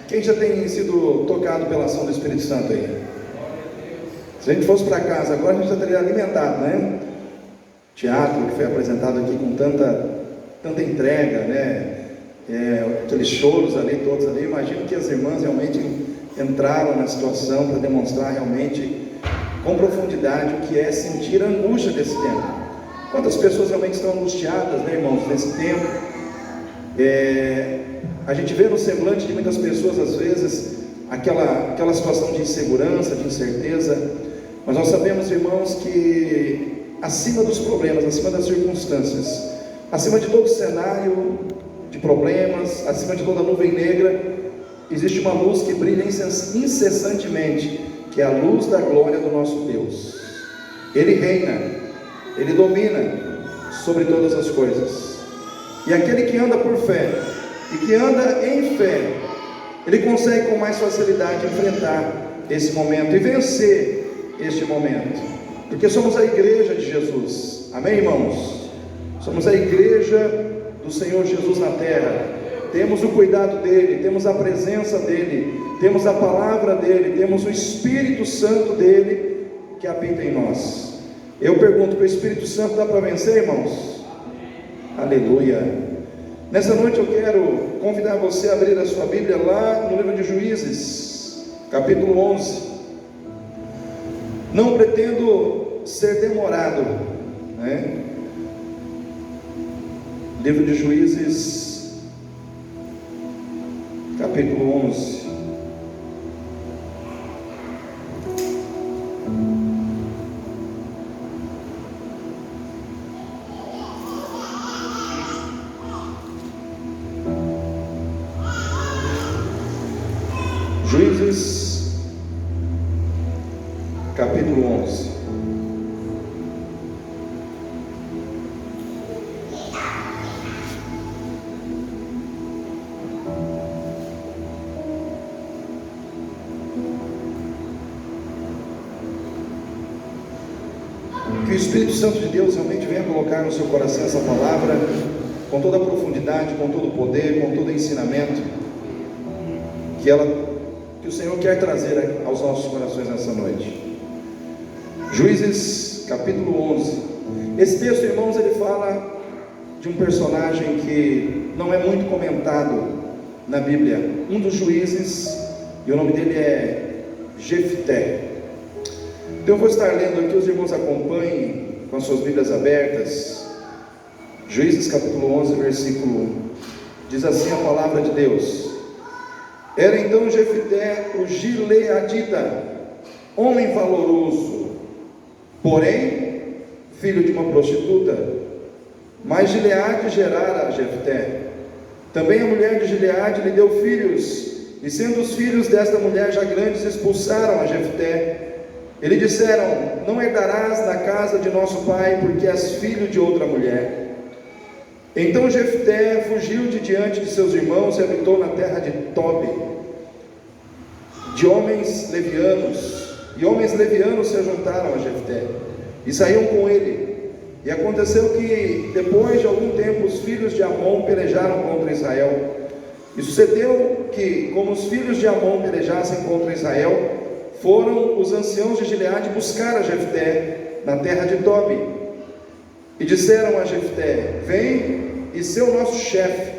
Quem já tem sido tocado pela ação do Espírito Santo aí? Se a gente fosse para casa agora, a gente já teria alimentado, né? Teatro que foi apresentado aqui com tanta entrega, né? Aqueles choros ali, todos ali. Imagino que as irmãs realmente entraram na situação para demonstrar realmente com profundidade o que é sentir a angústia desse tempo. Quantas pessoas realmente estão angustiadas, né, irmãos, nesse tempo? A gente vê no semblante de muitas pessoas, às vezes, aquela situação de insegurança, de incerteza, mas nós sabemos, irmãos, que acima dos problemas, acima das circunstâncias, acima de todo cenário de problemas, acima de toda nuvem negra, existe uma luz que brilha incessantemente, que é a luz da glória do nosso Deus. Ele reina, Ele domina sobre todas as coisas, e aquele que anda por fé, e que anda em fé, ele consegue com mais facilidade enfrentar esse momento e vencer este momento, porque somos a igreja de Jesus, amém, irmãos? Somos a igreja do Senhor Jesus na terra, temos o cuidado dEle, temos a presença dEle, temos a palavra dEle, temos o Espírito Santo dEle que habita em nós. Eu pergunto, que o Espírito Santo dá para vencer, irmãos? Aleluia! Nessa noite eu quero convidar você a abrir a sua Bíblia lá no livro de Juízes, capítulo 11. Não pretendo ser demorado, né? Livro de Juízes, capítulo 11. Juízes, capítulo 11. Que o Espírito Santo de Deus realmente venha colocar no seu coração essa palavra com toda a profundidade, com todo o poder, com todo o ensinamento que o Senhor quer trazer aos nossos corações nessa noite. Juízes, capítulo 11. Esse texto, irmãos, ele fala de um personagem que não é muito comentado na Bíblia, um dos juízes, e o nome dele é Jefté. Então eu vou estar lendo aqui, os irmãos acompanhem com as suas Bíblias abertas. Juízes, capítulo 11, versículo 1. Diz assim a palavra de Deus: Era então Jefté o gileadita, homem valoroso, porém filho de uma prostituta. Mas Gileade gerara a Jefté. Também a mulher de Gileade lhe deu filhos, e sendo os filhos desta mulher já grandes, expulsaram a Jefté. E lhe disseram: Não herdarás na casa de nosso pai, porque és filho de outra mulher. Então Jefté fugiu de diante de seus irmãos e habitou na terra de Tobi, de homens levianos, e homens levianos se juntaram a Jefté, e saíam com ele. E aconteceu que, depois de algum tempo, os filhos de Amon pelejaram contra Israel. E sucedeu que, como os filhos de Amon pelejassem contra Israel, foram os anciãos de Gileade buscar a Jefté na terra de Tobi, e disseram a Jefté: Vem e ser o nosso chefe,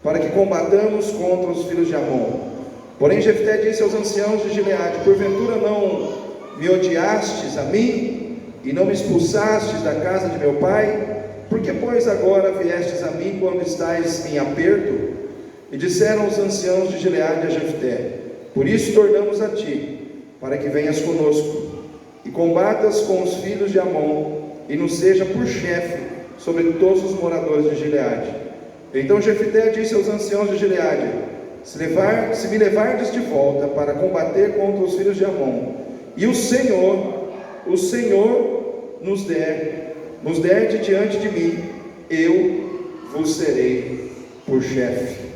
para que combatamos contra os filhos de Amon. Porém Jefté disse aos anciãos de Gileade: Porventura não me odiastes a mim, e não me expulsastes da casa de meu pai? Por que, pois, agora viestes a mim quando estais em aperto? E disseram os anciãos de Gileade a Jefté: Por isso tornamos a ti, para que venhas conosco, e combatas com os filhos de Amon, e nos seja por chefe sobre todos os moradores de Gileade. Então Jefté disse aos anciãos de Gileade: Se me levardes de volta para combater contra os filhos de Amon, e o Senhor nos der de diante de mim, eu vos serei por chefe.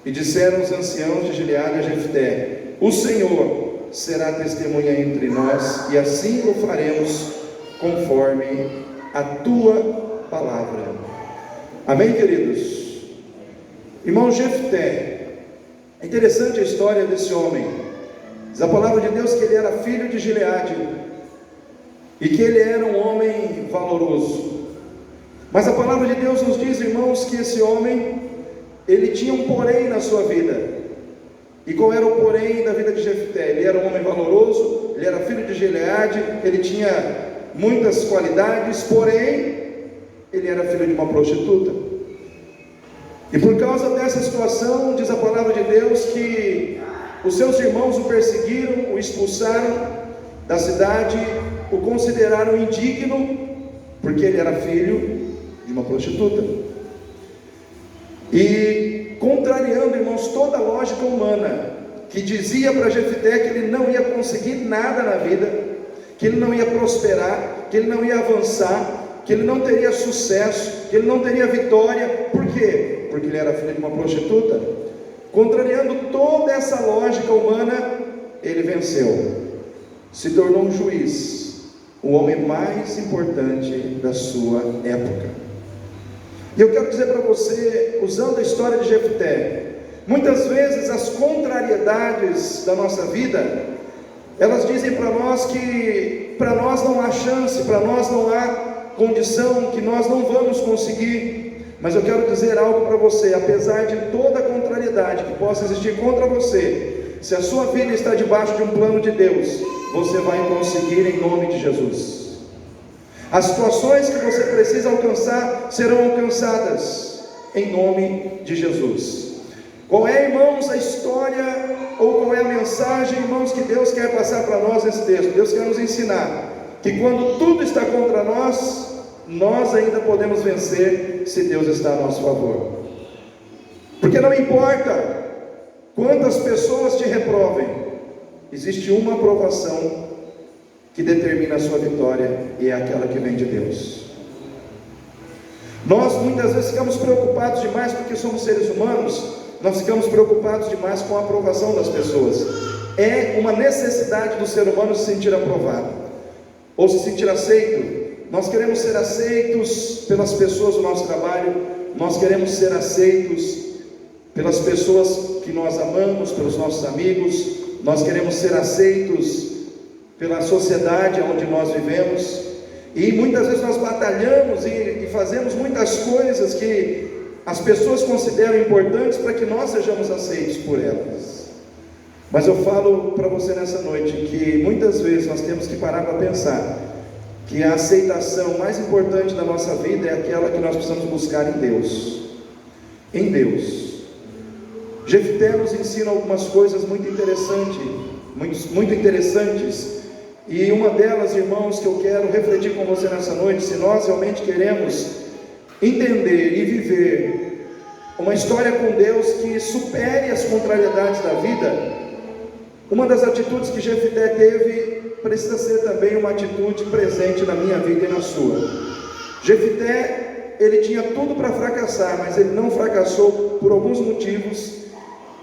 E disseram os anciãos de Gileade a Jefté: O Senhor será testemunha entre nós, e assim o faremos conforme a tua palavra. Amém, queridos? Irmão Jefté, É interessante a história desse homem. Diz a palavra de Deus que ele era filho de Gileade e que ele era um homem valoroso. Mas a palavra de Deus nos diz, irmãos, que esse homem, ele tinha um porém na sua vida. E qual era o porém da vida de Jefté? Ele era um homem valoroso, ele era filho de Gileade, ele tinha muitas qualidades, porém ele era filho de uma prostituta. E por causa dessa situação, diz a palavra de Deus que os seus irmãos o perseguiram, o expulsaram da cidade, o consideraram indigno, porque ele era filho de uma prostituta. E contrariando, irmãos, toda a lógica humana, que dizia para Jefté que ele não ia conseguir nada na vida, que ele não ia prosperar, que ele não ia avançar, que ele não teria sucesso, que ele não teria vitória. Por quê? Porque ele era filho de uma prostituta. Contrariando toda essa lógica humana, ele venceu, se tornou um juiz, o homem mais importante da sua época. E eu quero dizer para você, usando a história de Jefté, muitas vezes as contrariedades da nossa vida, elas dizem para nós que para nós não há chance, para nós não há condição, que nós não vamos conseguir. Mas eu quero dizer algo para você: apesar de toda a contrariedade que possa existir contra você, se a sua vida está debaixo de um plano de Deus, você vai conseguir em nome de Jesus. As situações que você precisa alcançar serão alcançadas em nome de Jesus. Qual é, irmãos, a história, ou qual é a mensagem, irmãos, que Deus quer passar para nós nesse texto? Deus quer nos ensinar que quando tudo está contra nós, nós ainda podemos vencer se Deus está a nosso favor. Porque não importa quantas pessoas te reprovem, existe uma aprovação que determina a sua vitória, e é aquela que vem de Deus. Nós muitas vezes ficamos preocupados demais, porque somos seres humanos, nós ficamos preocupados demais com a aprovação das pessoas. É uma necessidade do ser humano se sentir aprovado, ou se sentir aceito. Nós queremos ser aceitos pelas pessoas do nosso trabalho, nós queremos ser aceitos pelas pessoas que nós amamos, pelos nossos amigos, nós queremos ser aceitos pela sociedade onde nós vivemos, e muitas vezes nós batalhamos e fazemos muitas coisas que as pessoas consideram importantes para que nós sejamos aceitos por elas. Mas eu falo para você nessa noite que muitas vezes nós temos que parar para pensar que a aceitação mais importante da nossa vida é aquela que nós precisamos buscar em Deus. Em Deus. Jefté nos ensina algumas coisas muito interessantes, e uma delas, irmãos, que eu quero refletir com você nessa noite: se nós realmente queremos entender e viver uma história com Deus que supere as contrariedades da vida, uma das atitudes que Jefté teve precisa ser também uma atitude presente na minha vida e na sua. Jefté, ele tinha tudo para fracassar, mas ele não fracassou por alguns motivos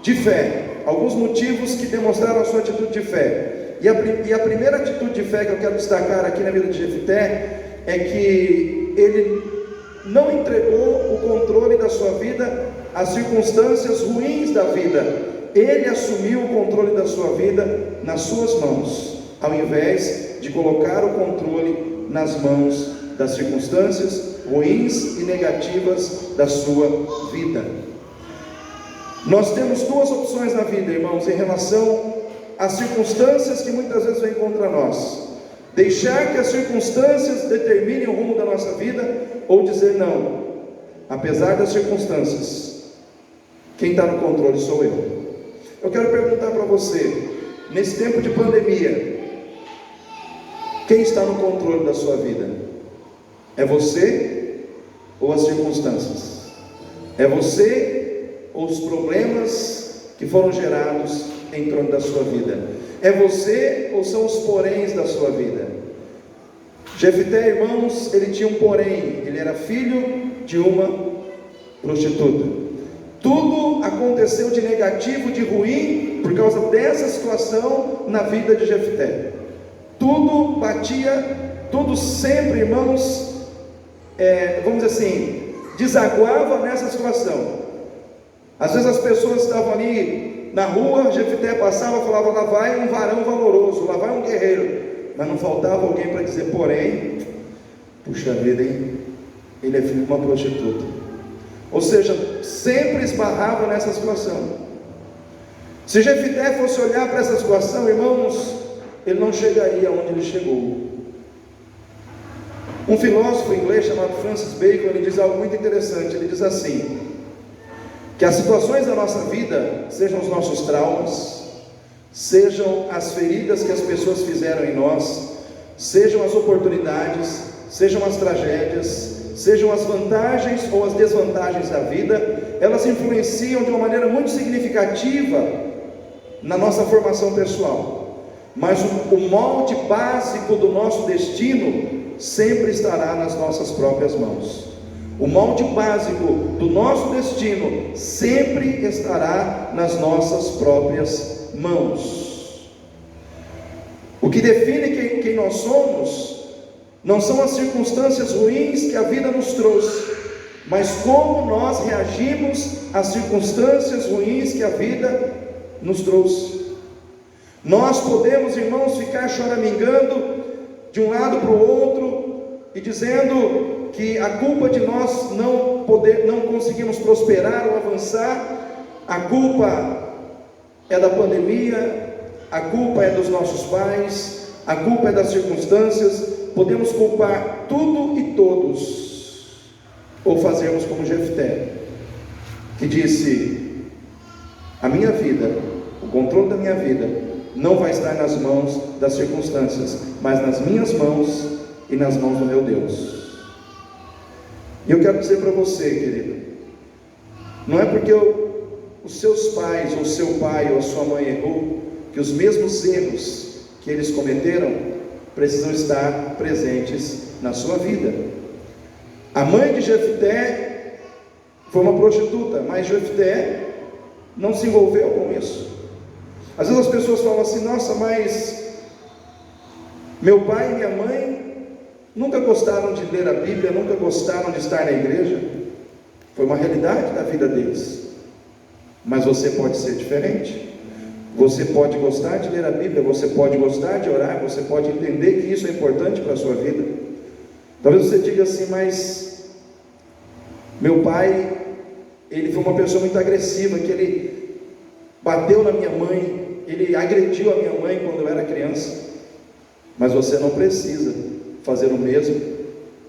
de fé, alguns motivos que demonstraram a sua atitude de fé. E a primeira atitude de fé que eu quero destacar aqui na vida de Jefté é que ele não entregou o controle da sua vida às circunstâncias ruins da vida. Ele assumiu o controle da sua vida nas suas mãos, ao invés de colocar o controle nas mãos das circunstâncias ruins e negativas da sua vida. Nós temos duas opções na vida, irmãos, em relação às circunstâncias que muitas vezes vêm contra nós: deixar que as circunstâncias determinem o rumo da nossa vida, ou dizer não, apesar das circunstâncias, quem está no controle sou eu. Eu quero perguntar para você, nesse tempo de pandemia, quem está no controle da sua vida? É você ou as circunstâncias? É você ou os problemas que foram gerados em torno da sua vida? É você ou são os poréns da sua vida? Jefté, irmãos, ele tinha um porém: ele era filho de uma prostituta. Tudo aconteceu de negativo, de ruim, por causa dessa situação na vida de Jefté. Tudo batia, tudo sempre, irmãos, vamos dizer assim, desaguava nessa situação. Às vezes as pessoas estavam ali na rua, Jefté passava e falava: lá vai um varão valoroso, lá vai um guerreiro. Mas não faltava alguém para dizer: porém, puxa vida, hein? Ele é filho de uma prostituta. Ou seja, sempre esbarrava nessa situação. Se Jefté fosse olhar para essa situação, irmãos, ele não chegaria onde ele chegou. Um filósofo inglês chamado Francis Bacon, ele diz algo muito interessante. Ele diz assim: que as situações da nossa vida, sejam os nossos traumas, sejam as feridas que as pessoas fizeram em nós, sejam as oportunidades, sejam as tragédias, sejam as vantagens ou as desvantagens da vida, elas influenciam de uma maneira muito significativa na nossa formação pessoal. Mas o molde básico do nosso destino sempre estará nas nossas próprias mãos. O molde básico do nosso destino sempre estará nas nossas próprias mãos. O que define quem nós somos não são as circunstâncias ruins que a vida nos trouxe, mas como nós reagimos às circunstâncias ruins que a vida nos trouxe. Nós podemos, irmãos, ficar choramingando de um lado para o outro e dizendo que a culpa de nós não conseguimos prosperar ou avançar, a culpa é da pandemia, a culpa é dos nossos pais, a culpa é das circunstâncias. Podemos culpar tudo e todos, ou fazermos como Jefté, que disse: a minha vida, o controle da minha vida não vai estar nas mãos das circunstâncias, mas nas minhas mãos e nas mãos do meu Deus. E eu quero dizer para você, querido, não é porque os seus pais, ou seu pai, ou a sua mãe errou, que os mesmos erros que eles cometeram precisam estar presentes na sua vida. A mãe de Jefté foi uma prostituta, mas Jefté não se envolveu com isso. Às vezes as pessoas falam assim: nossa, mas meu pai e minha mãe nunca gostaram de ler a Bíblia, nunca gostaram de estar na igreja. Foi uma realidade da vida deles. Mas você pode ser diferente. Você pode gostar de ler a Bíblia, você pode gostar de orar, você pode entender que isso é importante para a sua vida. Talvez você diga assim: mas meu pai, ele foi uma pessoa muito agressiva, que ele bateu na minha mãe, ele agrediu a minha mãe quando eu era criança. Mas você não precisa fazer o mesmo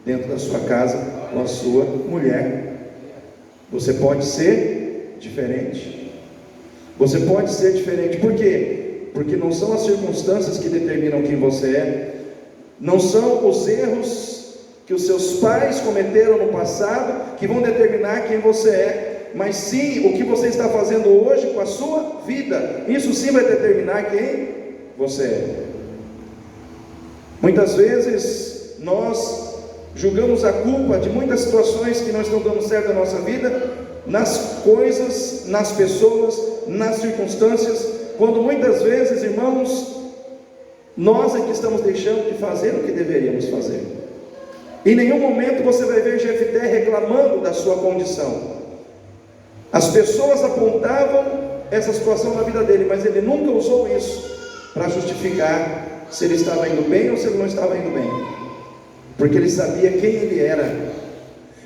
dentro da sua casa com a sua mulher. Você pode ser diferente. Você pode ser diferente. Por quê? Porque não são as circunstâncias que determinam quem você é, não são os erros que os seus pais cometeram no passado que vão determinar quem você é, mas sim o que você está fazendo hoje com a sua vida. Isso sim vai determinar quem você é. Muitas vezes nós julgamos a culpa de muitas situações que não estão dando certo na nossa vida nas coisas, nas pessoas, nas circunstâncias, quando muitas vezes, irmãos, nós é que estamos deixando de fazer o que deveríamos fazer. Em nenhum momento você vai ver Jefté reclamando da sua condição. As pessoas apontavam essa situação na vida dele, mas ele nunca usou isso para justificar se ele estava indo bem ou se ele não estava indo bem, porque ele sabia quem ele era.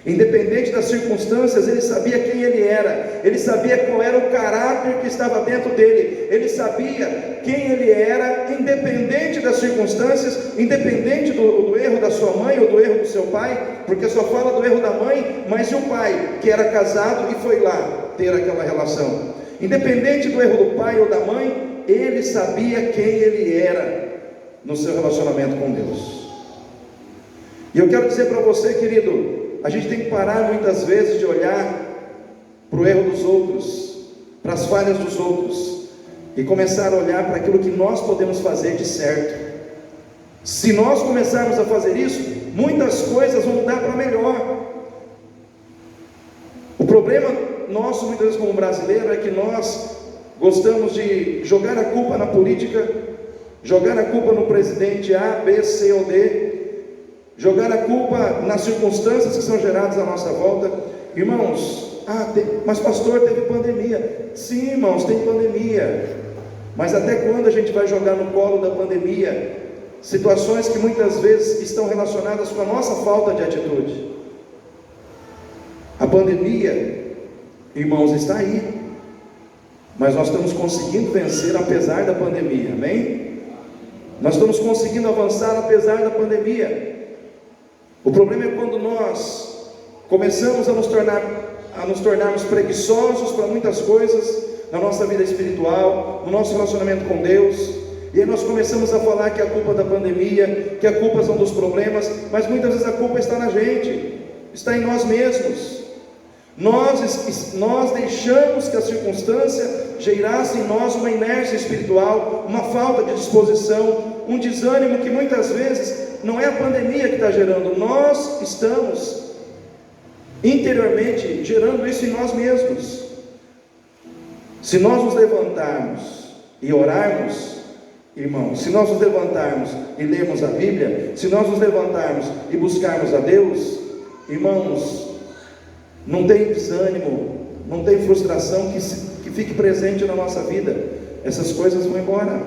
Independente das circunstâncias, ele sabia quem ele era, ele sabia qual era o caráter que estava dentro dele, ele sabia quem ele era, independente das circunstâncias, independente do erro da sua mãe ou do erro do seu pai, porque só fala do erro da mãe, mas e o pai, que era casado e foi lá ter aquela relação? Independente do erro do pai ou da mãe, ele sabia quem ele era no seu relacionamento com Deus. E eu quero dizer para você, querido, a gente tem que parar muitas vezes de olhar para o erro dos outros, para as falhas dos outros, e começar a olhar para aquilo que nós podemos fazer de certo. Se nós começarmos a fazer isso, muitas coisas vão mudar para melhor. O problema nosso, muitas vezes como brasileiro, é que nós gostamos de jogar a culpa na política, jogar a culpa no presidente A, B, C ou D, jogar a culpa nas circunstâncias que são geradas à nossa volta. Irmãos, Mas pastor, teve pandemia. Sim, irmãos, tem pandemia. Mas até quando a gente vai jogar no colo da pandemia situações que muitas vezes estão relacionadas com a nossa falta de atitude? A pandemia, irmãos, está aí, mas nós estamos conseguindo vencer apesar da pandemia, amém? Nós estamos conseguindo avançar apesar da pandemia. O problema é quando nós começamos a nos tornarmos preguiçosos para muitas coisas na nossa vida espiritual, no nosso relacionamento com Deus, e aí nós começamos a falar que a culpa da pandemia, que a culpa são dos problemas, mas muitas vezes a culpa está na gente, está em nós mesmos. Nós deixamos que a circunstância gerasse em nós uma inércia espiritual, uma falta de disposição, um desânimo que muitas vezes não é a pandemia que está gerando, nós estamos interiormente gerando isso em nós mesmos. Se nós nos levantarmos e orarmos, irmãos, se nós nos levantarmos e lermos a Bíblia, se nós nos levantarmos e buscarmos a Deus, irmãos, não tem desânimo, não tem frustração que fique presente na nossa vida. Essas coisas vão embora.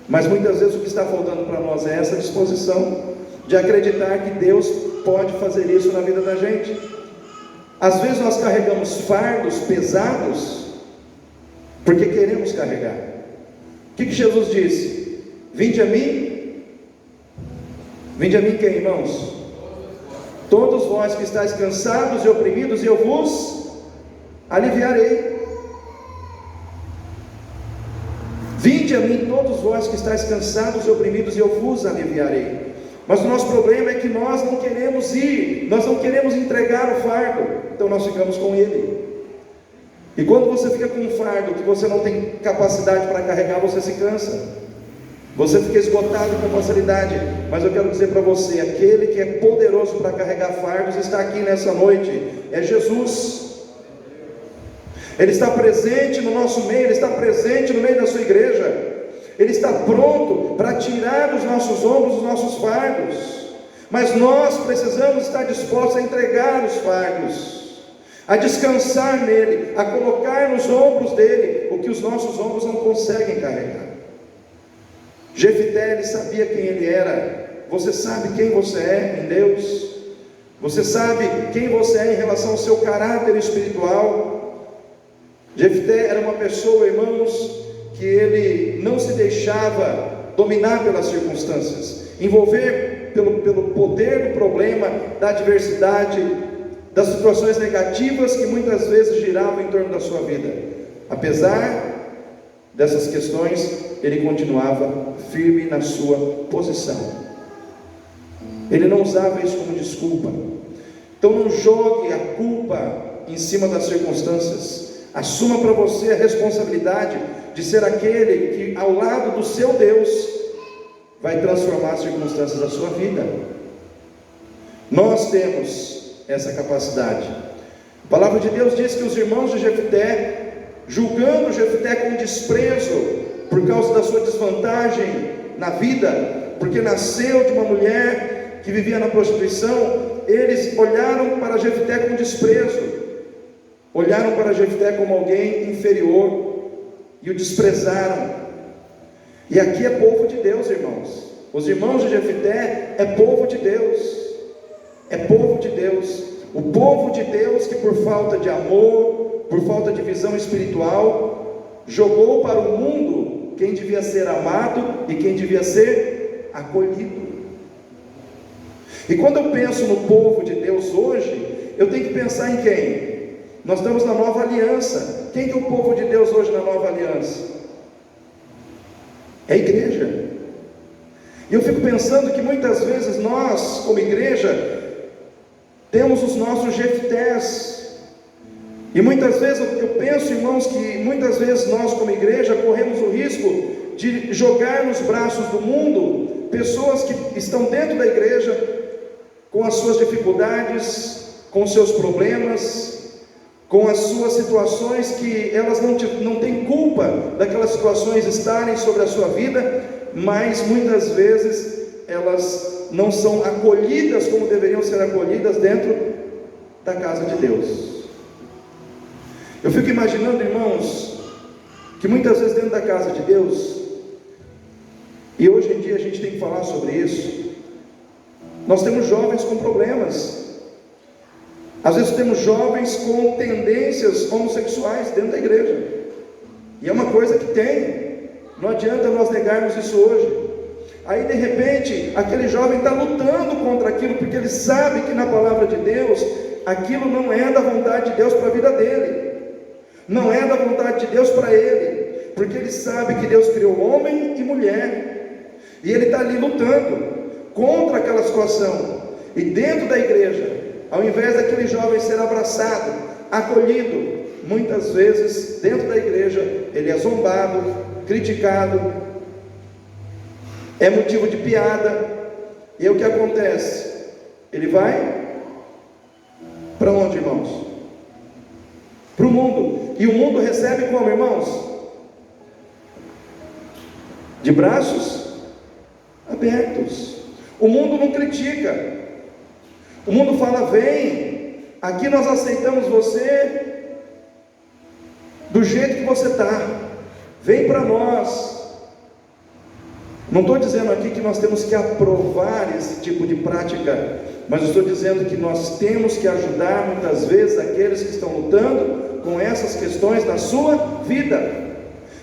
Mas muitas vezes o que está faltando para nós é essa disposição de acreditar que Deus pode fazer isso na vida da gente. Às vezes nós carregamos fardos pesados porque queremos carregar. O que Jesus disse? Vinde a mim. Vinde a mim quem, irmãos? Todos vós que estáis cansados e oprimidos, e eu vos aliviarei. Vinde a mim todos vós que estáis cansados e oprimidos, e eu vos aliviarei. Mas o nosso problema é que nós não queremos ir, nós não queremos entregar o fardo, então nós ficamos com ele. E quando você fica com um fardo que você não tem capacidade para carregar, você se cansa, você fica esgotado com facilidade. Mas eu quero dizer para você, aquele que é poderoso para carregar fardos está aqui nessa noite, é Jesus. Ele está presente no nosso meio, Ele está presente no meio da sua igreja, Ele está pronto para tirar dos nossos ombros os nossos fardos, mas nós precisamos estar dispostos a entregar os fardos, a descansar nele, a colocar nos ombros dele o que os nossos ombros não conseguem carregar. Jefté, ele sabia quem ele era. Você sabe quem você é em Deus? Você sabe quem você é em relação ao seu caráter espiritual? Jefté era uma pessoa, irmãos, que ele não se deixava dominar pelas circunstâncias, envolver pelo poder do problema, da adversidade, das situações negativas que muitas vezes giravam em torno da sua vida. Apesar dessas questões, ele continuava firme na sua posição. Ele não usava isso como desculpa. Então não jogue a culpa em cima das circunstâncias. Assuma para você a responsabilidade de ser aquele que, ao lado do seu Deus, vai transformar as circunstâncias da sua vida. Nós temos essa capacidade. A palavra de Deus diz que os irmãos de Jefté, julgando Jefté com desprezo por causa da sua desvantagem na vida, porque nasceu de uma mulher que vivia na prostituição, eles olharam para Jefté com desprezo, olharam para Jefté como alguém inferior e o desprezaram. E aqui é povo de Deus, irmãos. Os irmãos de Jefté é povo de Deus, é povo de Deus, o povo de Deus que por falta de amor, por falta de visão espiritual, jogou para o mundo quem devia ser amado e quem devia ser acolhido. E quando eu penso no povo de Deus hoje, eu tenho que pensar em quem? Nós estamos na nova aliança. Quem que é o povo de Deus hoje na nova aliança? É a igreja. E eu fico pensando que muitas vezes nós, como igreja, temos os nossos Jeftés. E muitas vezes eu penso, irmãos, que muitas vezes nós como igreja corremos o risco de jogar nos braços do mundo pessoas que estão dentro da igreja com as suas dificuldades, com os seus problemas, com as suas situações que elas não têm culpa daquelas situações estarem sobre a sua vida, mas muitas vezes elas não são acolhidas como deveriam ser acolhidas dentro da casa de Deus. Eu fico imaginando, irmãos, que muitas vezes dentro da casa de Deus, e hoje em dia a gente tem que falar sobre isso, nós temos jovens com problemas. Às vezes temos jovens com tendências homossexuais dentro da igreja, e é uma coisa que tem, não adianta nós negarmos isso hoje. Aí de repente, aquele jovem está lutando contra aquilo, porque ele sabe que na palavra de Deus, aquilo não é da vontade de Deus para a vida dele, não é da vontade de Deus para ele, porque ele sabe que Deus criou homem e mulher, e ele está ali lutando contra aquela situação. E dentro da igreja, ao invés daquele jovem ser abraçado, acolhido, muitas vezes dentro da igreja ele é zombado, criticado, é motivo de piada. E aí o que acontece? Ele vai para onde, irmãos? Para o mundo. E o mundo recebe como, irmãos? De braços abertos. O mundo não critica. O mundo fala: vem, aqui nós aceitamos você do jeito que você está, vem para nós. Não estou dizendo aqui que nós temos que aprovar esse tipo de prática, mas estou dizendo que nós temos que ajudar muitas vezes aqueles que estão lutando com essas questões na sua vida.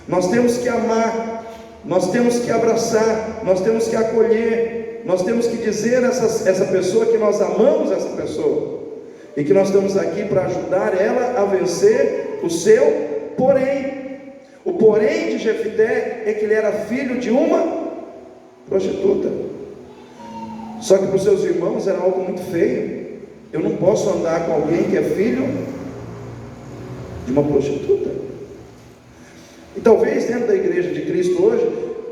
Nós temos que amar, nós temos que abraçar, nós temos que acolher, nós temos que dizer a essa pessoa que nós amamos essa pessoa, e que nós estamos aqui para ajudar ela a vencer o seu porém. O porém de Jefté é que ele era filho de uma prostituta. Só que para os seus irmãos era algo muito feio. Eu não posso andar com alguém que é filho de uma prostituta. E talvez dentro da igreja de Cristo hoje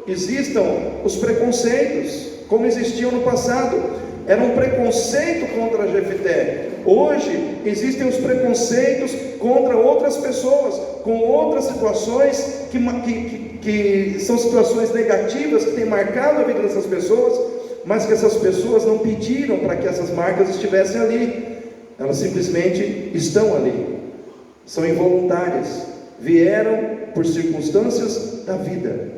existam os preconceitos, como existiam no passado. Era um preconceito contra Jefté. Hoje existem os preconceitos contra outras pessoas, com outras situações que são situações negativas, que têm marcado a vida dessas pessoas, mas que essas pessoas não pediram para que essas marcas estivessem ali, elas simplesmente estão ali, são involuntárias, vieram por circunstâncias da vida.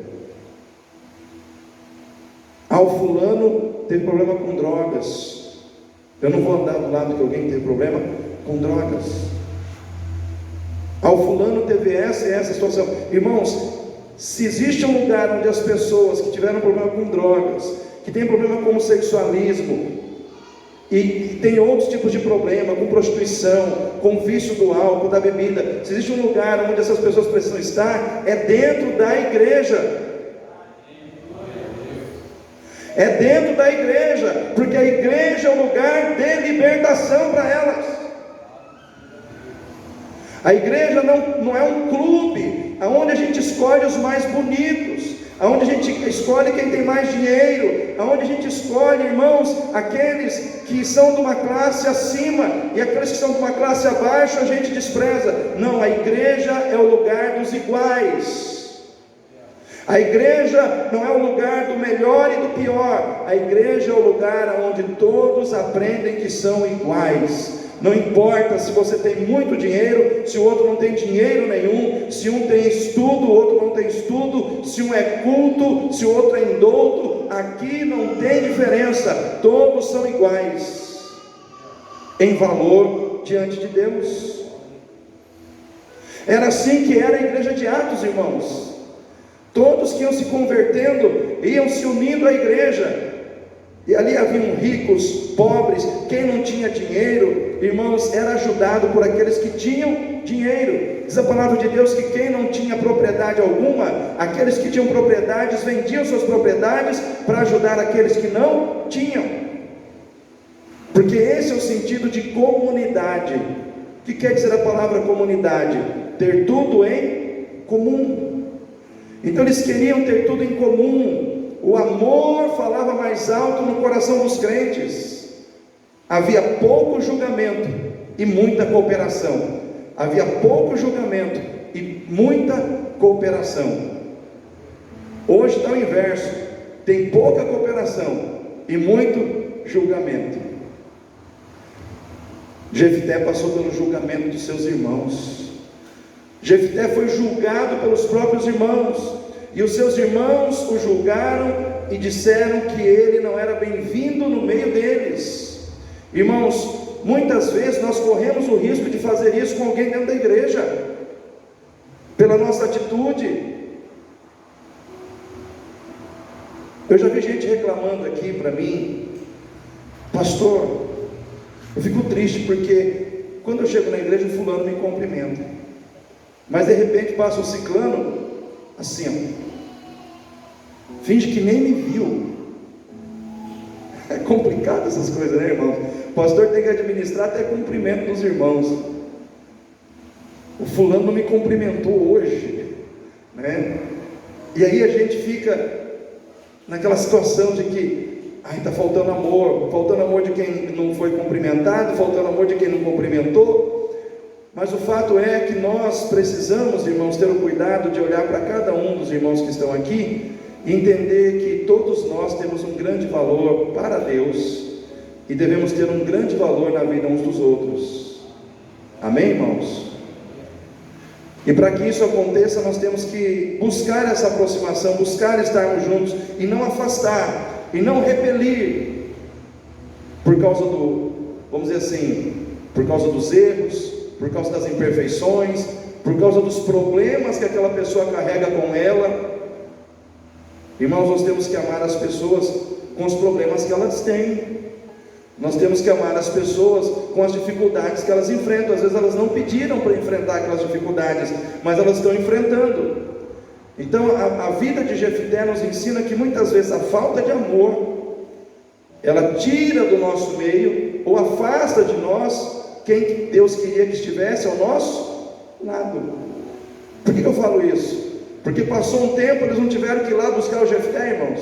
O fulano teve problema com drogas, eu não vou andar do lado de alguém que teve problema com drogas. O fulano teve essa e essa situação. Irmãos, se existe um lugar onde as pessoas que tiveram problema com drogas, que tem problema com homossexualismo, e tem outros tipos de problema, com prostituição, com vício do álcool, da bebida, se existe um lugar onde essas pessoas precisam estar, é dentro da igreja. É dentro da igreja, porque a igreja é um lugar de libertação para elas. A igreja não é um clube onde a gente escolhe os mais bonitos, onde a gente escolhe quem tem mais dinheiro, onde a gente escolhe, irmãos, aqueles que são de uma classe acima, e aqueles que são de uma classe abaixo a gente despreza. Não, a igreja é o lugar dos iguais. A igreja não é o lugar do melhor e do pior. A igreja é o lugar onde todos aprendem que são iguais. Não importa se você tem muito dinheiro, se o outro não tem dinheiro nenhum, se um tem estudo, o outro não tem estudo, se um é culto, se o outro é indouto. Aqui não tem diferença, todos são iguais em valor diante de Deus. Era assim que era a igreja de Atos, irmãos. Todos que iam se convertendo, iam se unindo à igreja, e ali haviam ricos, pobres, quem não tinha dinheiro, irmãos, era ajudado por aqueles que tinham dinheiro. Diz a palavra de Deus que quem não tinha propriedade alguma, aqueles que tinham propriedades, vendiam suas propriedades para ajudar aqueles que não tinham, porque esse é o sentido de comunidade. O que quer dizer a palavra comunidade? Ter tudo em comum. Então eles queriam ter tudo em comum. O amor falava mais alto no coração dos crentes. Havia pouco julgamento e muita cooperação. Havia pouco julgamento e muita cooperação. Hoje está o inverso. Tem pouca cooperação e muito julgamento. Jefté passou pelo julgamento dos seus irmãos. Jefté foi julgado pelos próprios irmãos, e os seus irmãos o julgaram e disseram que ele não era bem-vindo no meio deles. Irmãos, muitas vezes nós corremos o risco de fazer isso com alguém dentro da igreja, pela nossa atitude. Eu já vi gente reclamando aqui para mim: pastor, eu fico triste porque quando eu chego na igreja o fulano me cumprimenta, mas de repente passa o ciclano assim, ó, finge que nem me viu. É complicado essas coisas, né, irmãos? O pastor tem que administrar até cumprimento dos irmãos. O fulano não me cumprimentou hoje, né? E aí a gente fica naquela situação de que está faltando amor de quem não foi cumprimentado, faltando amor de quem não cumprimentou. Mas o fato é que nós precisamos, irmãos, ter o cuidado de olhar para cada um dos irmãos que estão aqui e entender que todos nós temos um grande valor para Deus e devemos ter um grande valor na vida uns dos outros. Amém, irmãos? E para que isso aconteça, nós temos que buscar essa aproximação, buscar estarmos juntos e não afastar, e não repelir por causa vamos dizer assim, por causa dos erros, por causa das imperfeições, por causa dos problemas que aquela pessoa carrega com ela. Irmãos, nós temos que amar as pessoas com os problemas que elas têm. Nós temos que amar as pessoas com as dificuldades que elas enfrentam. Às vezes elas não pediram para enfrentar aquelas dificuldades, mas elas estão enfrentando. Então a vida de Jefté nos ensina que muitas vezes a falta de amor, ela tira do nosso meio, ou afasta de nós quem Deus queria que estivesse ao nosso lado. Por que eu falo isso? Porque passou um tempo, eles não tiveram que ir lá buscar o Jefté, irmãos.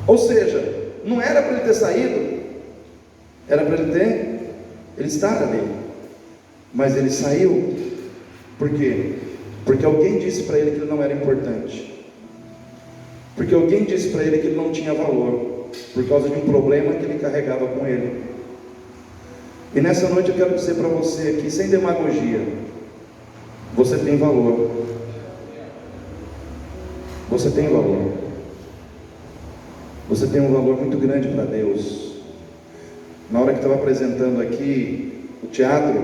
Ou seja, não era para ele ter saído, era para ele estar ali. Mas ele saiu, por quê? Porque alguém disse para ele que ele não era importante, porque alguém disse para ele que ele não tinha valor, por causa de um problema que ele carregava com ele. E nessa noite eu quero dizer para você aqui, sem demagogia: você tem valor. Você tem valor. Você tem um valor muito grande para Deus. Na hora que estava apresentando aqui o teatro,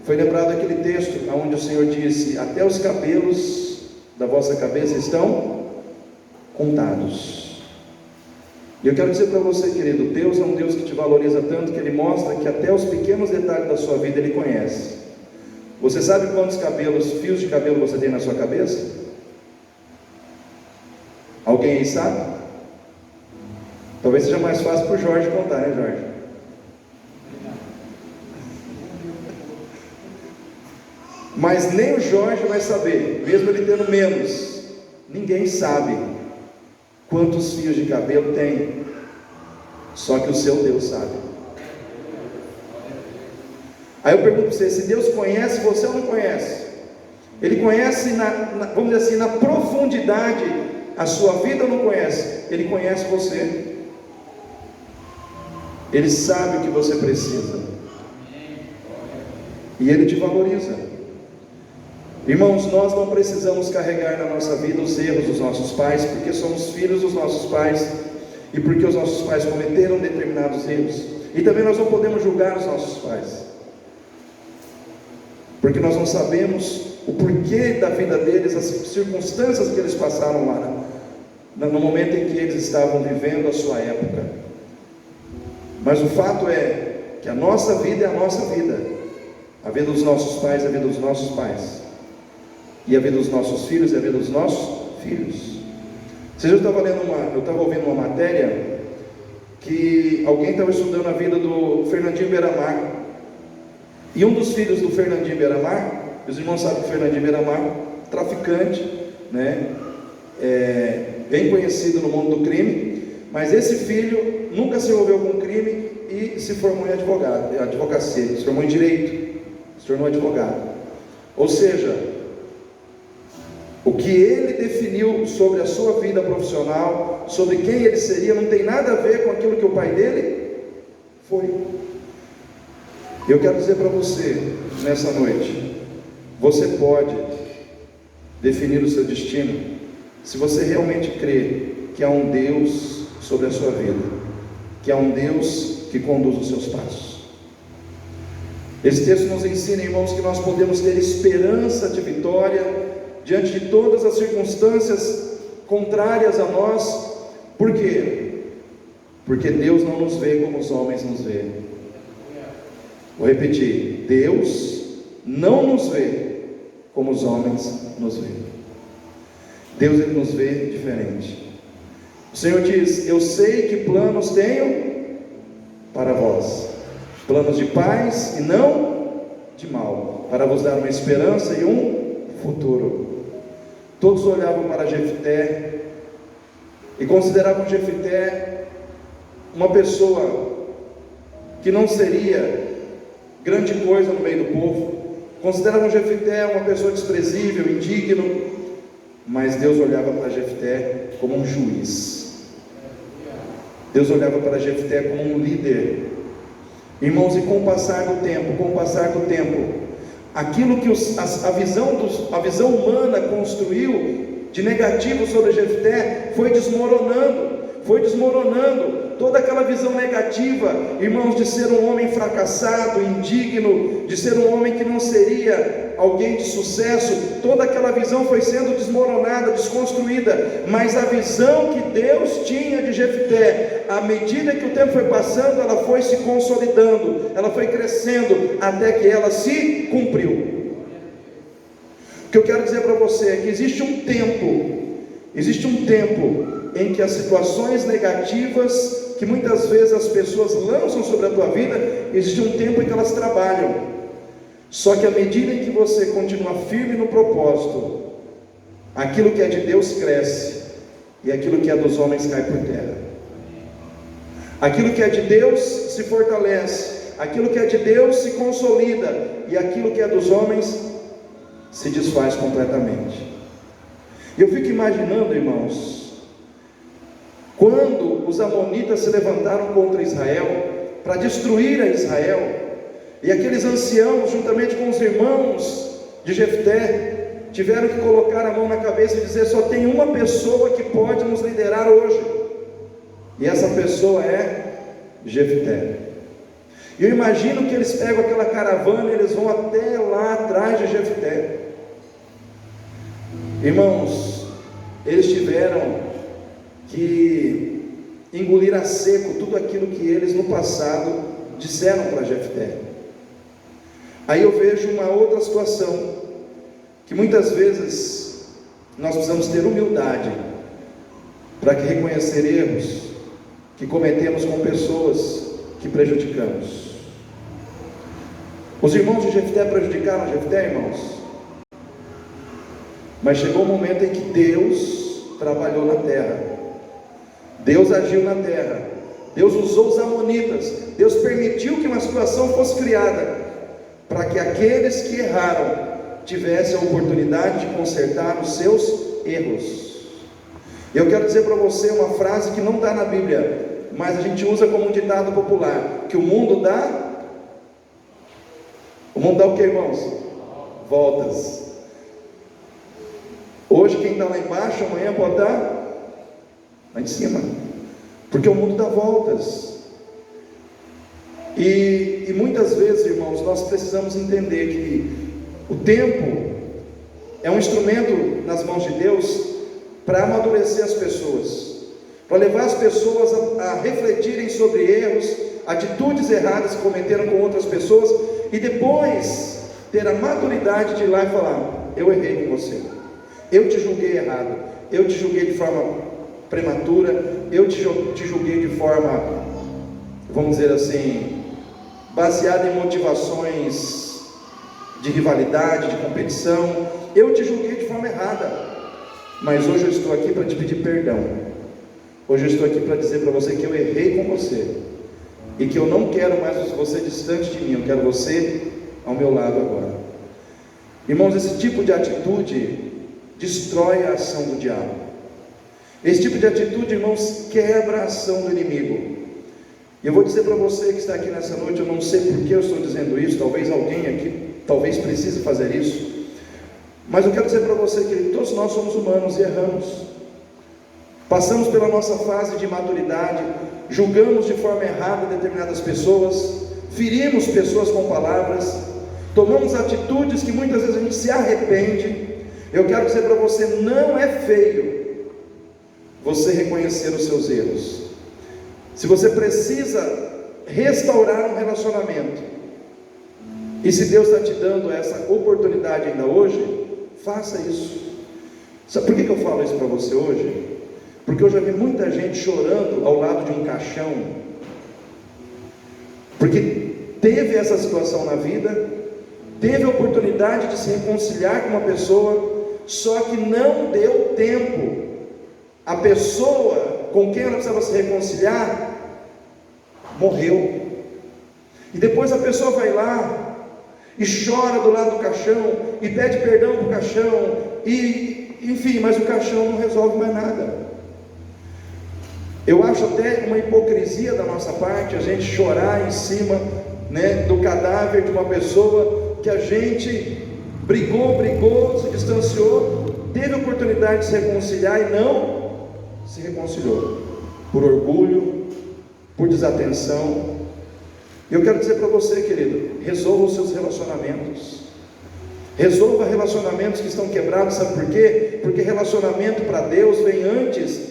foi lembrado aquele texto onde o Senhor disse: até os cabelos da vossa cabeça estão contados. E eu quero dizer para você, querido, Deus é um Deus que te valoriza tanto que Ele mostra que até os pequenos detalhes da sua vida Ele conhece. Você sabe quantos fios de cabelo você tem na sua cabeça? Alguém aí sabe? Talvez seja mais fácil para o Jorge contar, né, Jorge? Mas nem o Jorge vai saber, mesmo ele tendo menos. Ninguém sabe quantos fios de cabelo tem, só que o seu Deus sabe. Aí eu pergunto para você: se Deus conhece você ou não conhece? Ele conhece, vamos dizer assim, na profundidade a sua vida ou não conhece? Ele conhece você. Ele sabe o que você precisa, e Ele te valoriza. Irmãos, nós não precisamos carregar na nossa vida os erros dos nossos pais, porque somos filhos dos nossos pais, e porque os nossos pais cometeram determinados erros. E também nós não podemos julgar os nossos pais, porque nós não sabemos o porquê da vida deles, as circunstâncias que eles passaram lá, no momento em que eles estavam vivendo a sua época. Mas o fato é que a nossa vida é a nossa vida. A vida dos nossos pais é a vida dos nossos pais, e a vida dos nossos filhos é a vida dos nossos filhos. Eu estava ouvindo uma matéria que alguém estava estudando a vida do Fernandinho Beiramar. E um dos filhos do Fernandinho Beiramar, os irmãos sabem que o Fernandinho Beiramar, traficante, né? Bem conhecido no mundo do crime. Mas esse filho nunca se envolveu com crime e se formou em advocacia, se formou em direito, se tornou advogado. Ou seja, o que ele definiu sobre a sua vida profissional, sobre quem ele seria, não tem nada a ver com aquilo que o pai dele foi. Eu quero dizer para você, nessa noite, você pode definir o seu destino, se você realmente crê que há um Deus sobre a sua vida, que há um Deus que conduz os seus passos. Esse texto nos ensina, irmãos, que nós podemos ter esperança de vitória diante de todas as circunstâncias contrárias a nós. Por quê? Porque Deus não nos vê como os homens nos veem. Vou repetir: Deus não nos vê como os homens nos veem. Deus, Ele nos vê diferente. O Senhor diz: eu sei que planos tenho para vós, planos de paz e não de mal, para vos dar uma esperança e um futuro. Todos olhavam para Jefté e consideravam Jefté uma pessoa que não seria grande coisa no meio do povo, consideravam Jefté uma pessoa desprezível, indigno, mas Deus olhava para Jefté como um juiz. Deus olhava para Jefté como um líder. Irmãos, e com o passar do tempo, aquilo que a visão humana construiu de negativo sobre Jefté foi desmoronando. Toda aquela visão negativa, irmãos, de ser um homem fracassado, indigno, de ser um homem que não seria alguém de sucesso, toda aquela visão foi sendo desmoronada, desconstruída. Mas a visão que Deus tinha de Jefté, à medida que o tempo foi passando, ela foi se consolidando, ela foi crescendo, até que ela se cumpriu. O que eu quero dizer para você é que existe um tempo em que as situações negativas que muitas vezes as pessoas lançam sobre a tua vida, existe um tempo em que elas trabalham. Só que à medida em que você continua firme no propósito, aquilo que é de Deus cresce, e aquilo que é dos homens cai por terra. Aquilo que é de Deus se fortalece, aquilo que é de Deus se consolida, e aquilo que é dos homens se desfaz completamente. Eu fico imaginando, irmãos, quando os amonitas se levantaram contra Israel, para destruir a Israel, e aqueles anciãos, juntamente com os irmãos de Jefté, tiveram que colocar a mão na cabeça e dizer: só tem uma pessoa que pode nos liderar hoje, e essa pessoa é Jefté. E eu imagino que eles pegam aquela caravana e eles vão até lá atrás de Jefté. Irmãos, eles tiveram que engolir a seco tudo aquilo que eles no passado disseram para Jefté. Aí eu vejo uma outra situação, que muitas vezes nós precisamos ter humildade para que reconhecer erros que cometemos com pessoas que prejudicamos. Os irmãos de Jefté prejudicaram Jefté, irmãos, mas chegou o momento em que Deus trabalhou na terra, Deus agiu na terra, Deus usou os amonitas, Deus permitiu que uma situação fosse criada, para que aqueles que erraram tivessem a oportunidade de consertar os seus erros. Eu quero dizer para você uma frase que não está na Bíblia, mas a gente usa como um ditado popular, que o mundo dá o que, irmãos? Voltas. Hoje quem está lá embaixo, amanhã pode estar lá em cima, porque o mundo dá voltas. E muitas vezes, irmãos, nós precisamos entender que o tempo é um instrumento nas mãos de Deus para amadurecer as pessoas, para levar as pessoas a refletirem sobre erros, atitudes erradas que cometeram com outras pessoas, e depois ter a maturidade de ir lá e falar: eu errei com você, eu te julguei errado, eu te julguei de forma prematura, eu te julguei de forma, vamos dizer assim, baseada em motivações de rivalidade, de competição, eu te julguei de forma errada, mas hoje eu estou aqui para te pedir perdão, hoje eu estou aqui para dizer para você que eu errei com você, e que eu não quero mais você distante de mim, eu quero você ao meu lado agora. Irmãos, esse tipo de atitude destrói a ação do diabo. Esse tipo de atitude, irmãos, quebra a ação do inimigo. E eu vou dizer para você que está aqui nessa noite, eu não sei por que eu estou dizendo isso, talvez alguém aqui, talvez precise fazer isso, mas eu quero dizer para você que todos nós somos humanos e erramos, passamos pela nossa fase de maturidade, julgamos de forma errada determinadas pessoas, ferimos pessoas com palavras, tomamos atitudes que muitas vezes a gente se arrepende. Eu quero dizer para você, não é feio você reconhecer os seus erros. Se você precisa restaurar um relacionamento, e se Deus está te dando essa oportunidade ainda hoje, faça isso. Sabe por que eu falo isso para você hoje? Porque eu já vi muita gente chorando ao lado de um caixão, porque teve essa situação na vida, teve a oportunidade de se reconciliar com uma pessoa, só que não deu tempo. A pessoa com quem ela precisava se reconciliar morreu, e depois a pessoa vai lá e chora do lado do caixão e pede perdão para o caixão, e enfim, mas o caixão não resolve mais nada. Eu acho até uma hipocrisia da nossa parte a gente chorar em cima, né, do cadáver de uma pessoa que a gente brigou, se distanciou, teve a oportunidade de se reconciliar e não se reconciliou, por orgulho, por desatenção. E eu quero dizer para você, querido, resolva os seus relacionamentos, resolva relacionamentos que estão quebrados. Sabe por quê? Porque relacionamento para Deus vem antes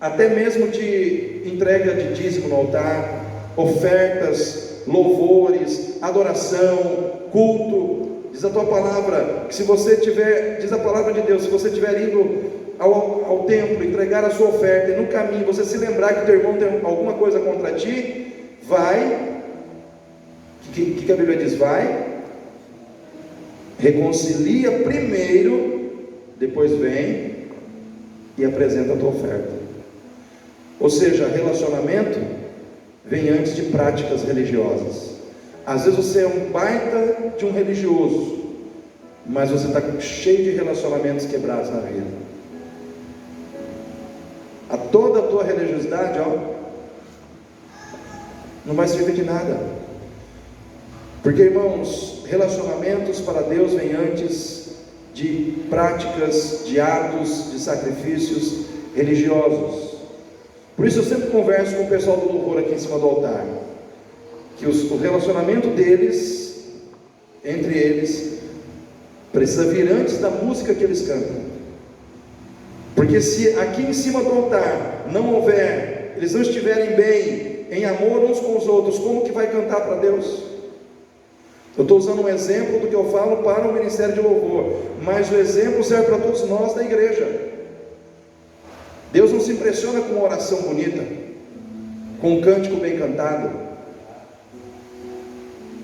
até mesmo de entrega de dízimo no altar, ofertas, louvores, adoração, culto. Diz a tua palavra que se você tiver, diz a palavra de Deus, se você estiver indo ao templo, entregar a sua oferta, e no caminho você se lembrar que teu irmão tem alguma coisa contra ti, vai, que a Bíblia diz? Vai, reconcilia primeiro, depois vem e apresenta a tua oferta. Ou seja, relacionamento vem antes de práticas religiosas. Às vezes você é um baita de um religioso, mas você está cheio de relacionamentos quebrados na vida. Toda a tua religiosidade, não vai servir de nada. Porque, irmãos, relacionamentos para Deus vêm antes de práticas, de atos, de sacrifícios religiosos. Por isso eu sempre converso com o pessoal do louvor aqui em cima do altar, que o relacionamento deles, entre eles, precisa vir antes da música que eles cantam. Porque se aqui em cima do altar não houver, eles não estiverem bem, em amor uns com os outros, como que vai cantar para Deus? Eu estou usando um exemplo do que eu falo para o ministério de louvor, mas o exemplo serve para todos nós da igreja. Deus não se impressiona com uma oração bonita, com um cântico bem cantado.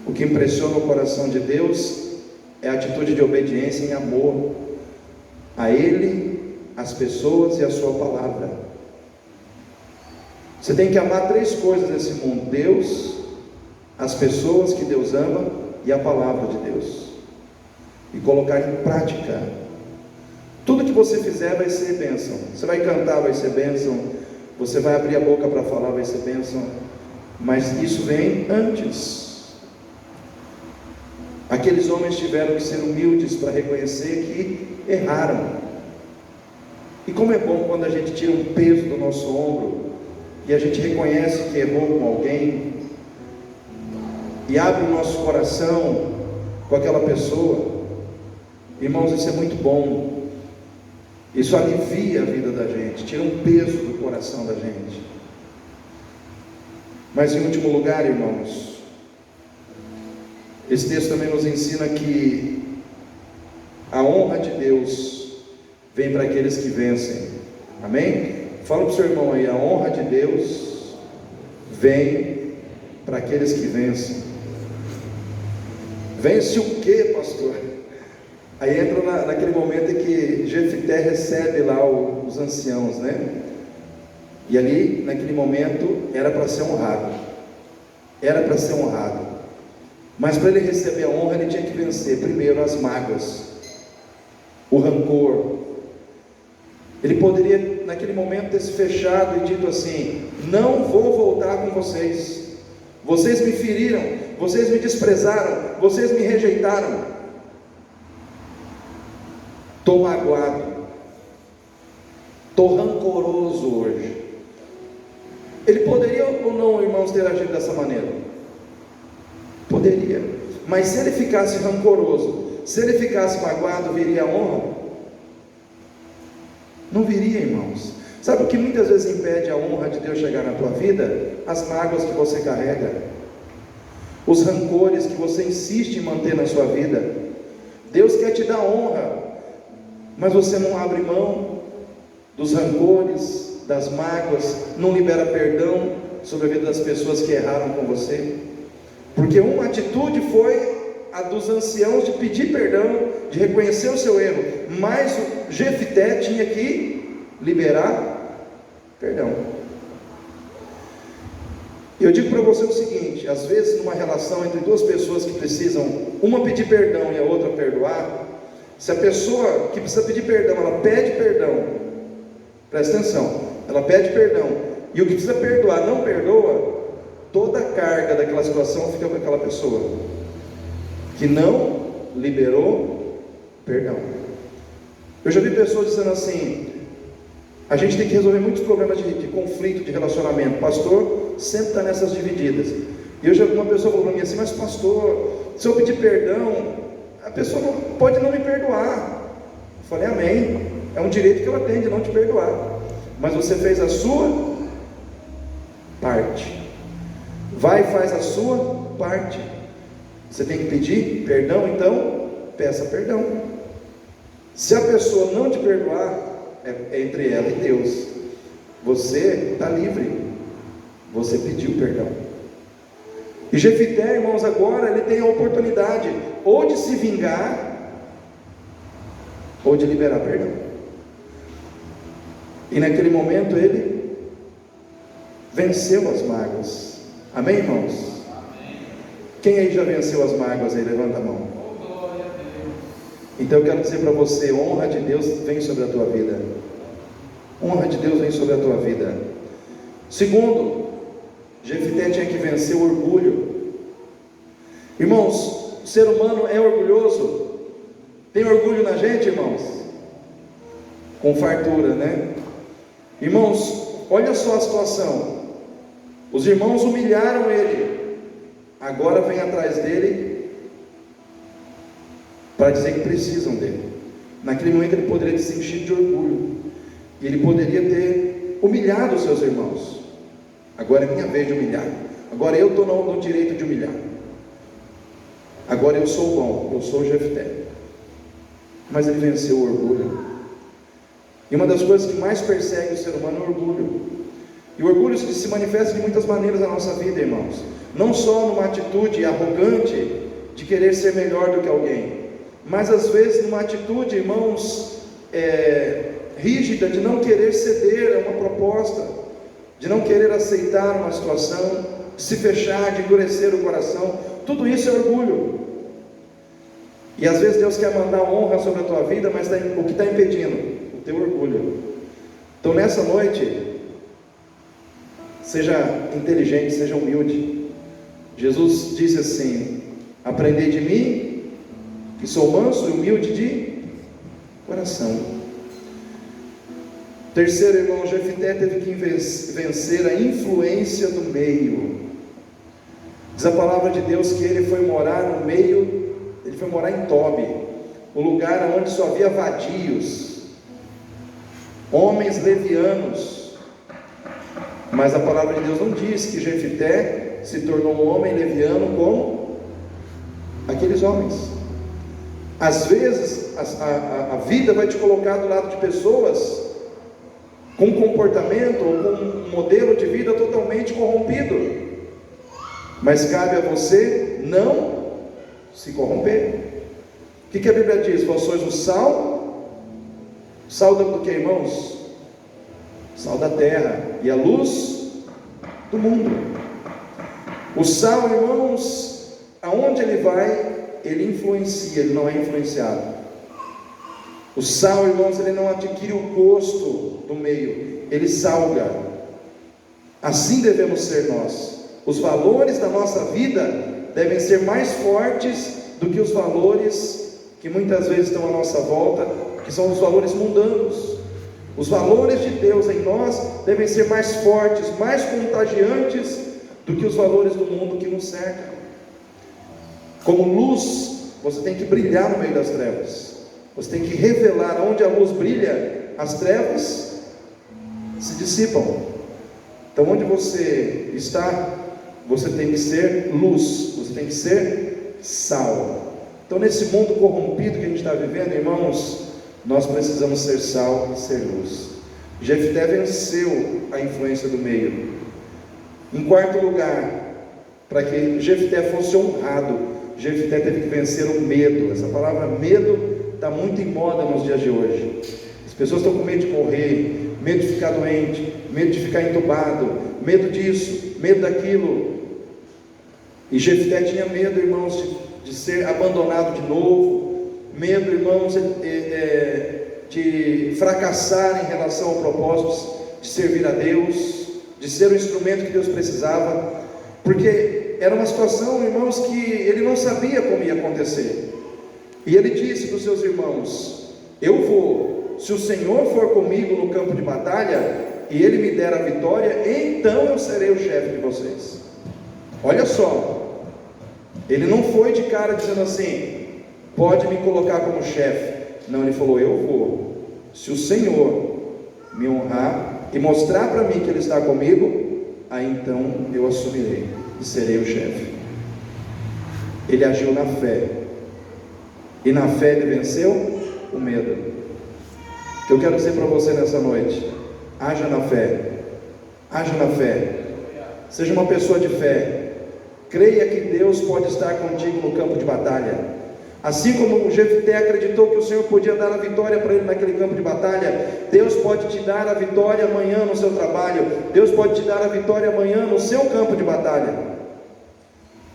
O que impressiona o coração de Deus é a atitude de obediência em amor a Ele, as pessoas e a sua palavra. Você tem que amar três coisas nesse mundo: Deus, as pessoas que Deus ama e a palavra de Deus, e colocar em prática. Tudo que você fizer vai ser bênção. Você vai cantar, vai ser bênção. Você vai abrir a boca para falar, vai ser bênção. Mas isso vem antes. Aqueles homens tiveram que ser humildes para reconhecer que erraram. E como é bom quando a gente tira um peso do nosso ombro e a gente reconhece que errou com alguém e abre o nosso coração com aquela pessoa. Irmãos, isso é muito bom. Isso alivia a vida da gente, tira um peso do coração da gente. Mas em último lugar, irmãos, esse texto também nos ensina que a honra de Deus vem para aqueles que vencem. Amém? Fala para o seu irmão aí: a honra de Deus vem para aqueles que vencem. Vence o quê, pastor? Aí entra naquele momento em que Jefité recebe lá os anciãos, né? E ali, naquele momento, era para ser honrado. Era para ser honrado. Mas para ele receber a honra, ele tinha que vencer primeiro as mágoas, o rancor. Ele poderia, naquele momento, ter se fechado e dito assim: não vou voltar com vocês. Vocês me feriram, vocês me desprezaram, vocês me rejeitaram. Estou magoado, estou rancoroso hoje. Ele poderia ou não, irmãos, ter agido dessa maneira? Poderia, mas se ele ficasse rancoroso, se ele ficasse magoado, viria a honra? Não viria, irmãos. Sabe o que muitas vezes impede a honra de Deus chegar na tua vida? As mágoas que você carrega, os rancores que você insiste em manter na sua vida. Deus quer te dar honra, mas você não abre mão dos rancores, das mágoas, não libera perdão sobre a vida das pessoas que erraram com você. Porque uma atitude foi a dos anciãos de pedir perdão, de reconhecer o seu erro, mas o Jefté tinha que liberar perdão. Eu digo para você o seguinte: às vezes numa relação entre duas pessoas que precisam, uma pedir perdão e a outra perdoar, se a pessoa que precisa pedir perdão, ela pede perdão, presta atenção, ela pede perdão, e o que precisa perdoar não perdoa, toda a carga daquela situação fica com aquela pessoa que não liberou perdão. Eu já vi pessoas dizendo assim: a gente tem que resolver muitos problemas de conflito, de relacionamento. Pastor sempre está nessas divididas. E uma pessoa falou para mim assim: mas pastor, se eu pedir perdão, a pessoa pode não me perdoar. Eu falei: amém, é um direito que ela tem de não te perdoar, mas você fez a sua parte. Vai e faz a sua parte. Você tem que pedir perdão, então peça perdão. Se a pessoa não te perdoar, é entre ela e Deus. Você está livre, você pediu perdão. E Jefté, irmãos, agora ele tem a oportunidade ou de se vingar, ou de liberar perdão. E naquele momento ele venceu as mágoas. Amém, irmãos? Amém. Quem aí já venceu as mágoas aí? Levanta a mão. Então eu quero dizer para você: honra de Deus vem sobre a tua vida. Honra de Deus vem sobre a tua vida. Segundo, Jefté tinha que vencer o orgulho. Irmãos, o ser humano é orgulhoso. Tem orgulho na gente, irmãos? Com fartura, né? Irmãos, olha só a situação. Os irmãos humilharam ele, agora vem atrás dele para dizer que precisam dele. Naquele momento ele poderia se encher de orgulho, e ele poderia ter humilhado os seus irmãos. Agora é minha vez de humilhar, agora eu estou no direito de humilhar, agora eu sou bom, eu sou o Jefté. Mas ele venceu o orgulho. E uma das coisas que mais persegue o ser humano é o orgulho. E o orgulho se manifesta de muitas maneiras na nossa vida, irmãos. Não só numa atitude arrogante de querer ser melhor do que alguém, mas às vezes numa atitude, irmãos, rígida, de não querer ceder a uma proposta, de não querer aceitar uma situação, de se fechar, de endurecer o coração. Tudo isso é orgulho. E às vezes Deus quer mandar honra sobre a tua vida, mas o que está impedindo? O teu orgulho. Então nessa noite, seja inteligente, seja humilde. Jesus disse assim: aprendei de mim, que sou manso e humilde de coração. Terceiro, irmão, Jefté teve que vencer a influência do meio. Diz a palavra de Deus que ele foi morar no meio, ele foi morar em Tobi, o lugar onde só havia vadios, homens levianos. Mas a palavra de Deus não diz que Jefté se tornou um homem leviano como aqueles homens. Às vezes a vida vai te colocar do lado de pessoas com comportamento ou com um modelo de vida totalmente corrompido, mas cabe a você não se corromper. O que a Bíblia diz? Vós sois o sal do que, irmãos? Sal da terra e a luz do mundo. O sal, irmãos, aonde ele vai, ele influencia, ele não é influenciado. O sal, irmãos, ele não adquire o gosto do meio, ele salga. A Assim devemos ser nós. Os valores da nossa vida devem ser mais fortes do que os valores que muitas vezes estão à nossa volta, que são os valores mundanos. Os valores de Deus em nós devem ser mais fortes, mais contagiantes do que os valores do mundo que nos cerca. Como luz, você tem que brilhar no meio das trevas. Você tem que revelar. Onde a luz brilha, as trevas se dissipam. Então, onde você está, você tem que ser luz, você tem que ser sal. Então, nesse mundo corrompido que a gente está vivendo, irmãos, nós precisamos ser sal e ser luz. Jefté venceu a influência do meio. Em quarto lugar, para que Jefté fosse honrado, Jefté teve que vencer o medo. Essa palavra medo está muito em moda nos dias de hoje. As pessoas estão com medo de morrer, medo de ficar doente, medo de ficar entubado, medo disso, medo daquilo. E Jefté tinha medo, irmãos, de ser abandonado de novo, medo, irmãos, de fracassar em relação ao propósito de servir a Deus, de ser o instrumento que Deus precisava, porque era uma situação, irmãos, que ele não sabia como ia acontecer. E ele disse para os seus irmãos: eu vou, se o Senhor for comigo no campo de batalha e Ele me der a vitória, então eu serei o chefe de vocês. Olha só, ele não foi de cara dizendo assim: pode me colocar como chefe. Não, ele falou: eu vou, se o Senhor me honrar e mostrar para mim que Ele está comigo, aí então eu assumirei e serei o chefe. Ele agiu na fé, e na fé ele venceu o medo. Eu quero dizer para você nessa noite: haja na fé, haja na fé, seja uma pessoa de fé, creia que Deus pode estar contigo no campo de batalha. Assim como o Jefté acreditou que o Senhor podia dar a vitória para ele naquele campo de batalha, Deus pode te dar a vitória amanhã no seu trabalho, Deus pode te dar a vitória amanhã no seu campo de batalha.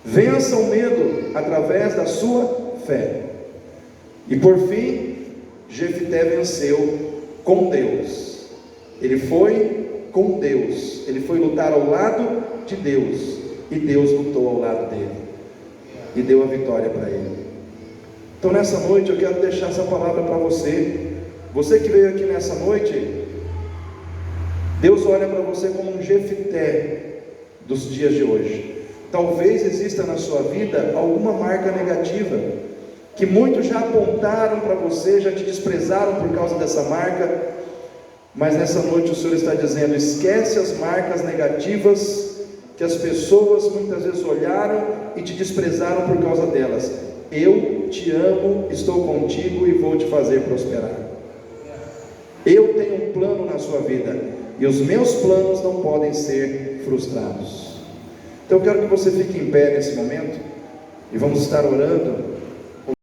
Vença o medo através da sua fé. E por fim, Jefté venceu com Deus. Ele foi com Deus, ele foi lutar ao lado de Deus, e Deus lutou ao lado dele e deu a vitória para ele. Então nessa noite eu quero deixar essa palavra para você. Você que veio aqui nessa noite, Deus olha para você como um Jefté dos dias de hoje. Talvez exista na sua vida alguma marca negativa, que muitos já apontaram para você, já te desprezaram por causa dessa marca, mas nessa noite o Senhor está dizendo: esquece as marcas negativas que as pessoas muitas vezes olharam e te desprezaram por causa delas. Eu te amo, estou contigo e vou te fazer prosperar. Eu tenho um plano na sua vida, e os meus planos não podem ser frustrados. Então eu quero que você fique em pé nesse momento, e vamos estar orando.